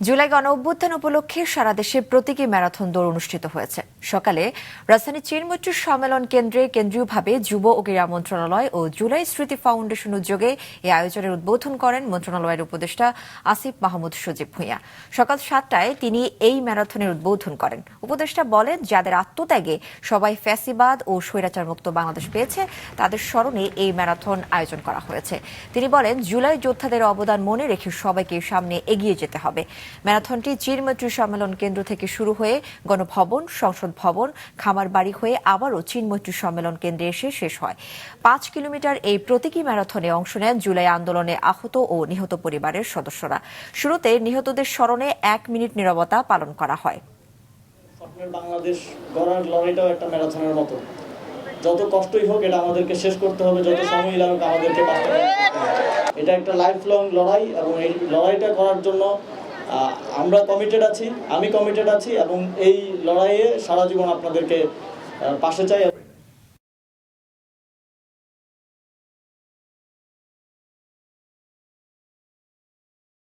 জুলাই গণঅভ্যুত্থান উপলক্ষে সারা দেশে প্রতীকী ম্যারাথন দৌড় অনুষ্ঠিত হয়েছে। সকালে রাজধানী চিরমৈত্রী সম্মেলন কেন্দ্রে কেন্দ্রীয়ভাবে যুব ও ক্রীড়া মন্ত্রণালয় ও জুলাই স্মৃতি ফাউন্ডেশন উদ্যোগে এই আয়োজনের উদ্বোধন করেন মন্ত্রণালয়ের উপদেষ্টা আসিফ মাহমুদ সজীব ভূঁইয়া। সকাল 7টায় তিনি এই ম্যারাথনের উদ্বোধন করেন। উপদেষ্টা বলেন, যাদের আত্মত্যাগে সবাই ফ্যাসিবাদ ও স্বৈরাচার মুক্ত বাংলাদেশ পেয়েছে তাদের স্মরণে এই ম্যারাথন আয়োজন করা হয়েছে। তিনি বলেন, জুলাই যোদ্ধাদের অবদান মনে রেখে সবাইকে সামনে এগিয়ে যেতে হবে। ম্যারাথনটি চিরমৈত্রী সম্মেলন কেন্দ্র থেকে শুরু হয়ে গণভবন, সংসদ ভবন, খামারবাড়ি হয়ে আবারও চিরমৈত্রী সম্মেলন কেন্দ্রে এসে শেষ হয়। 5 কিলোমিটার এই প্রতীকী ম্যারাথনে অংশ নেন জুলাই আন্দোলনে আহত ও নিহত পরিবারের সদস্যরা। শুরুতে নিহতদের স্মরণে 1 মিনিট নীরবতা পালন করা হয়। স্বপ্নের বাংলাদেশ গড়ার লড়াইটাও একটা ম্যারাথনের মতো। যত কষ্টই হোক এটা আমাদেরকে শেষ করতে হবে, যত সময় লাগুক আমাদেরকে বাস্তবায়ন করতে হবে। এটা একটা লাইফ লং লড়াই এবং এই লড়াইটা করার জন্য আমরা কমিটেড আছি, আমি কমিটেড আছি এবং এই লড়াইয়ে সারা জীবন আপনাদেরকে পাশে চাই।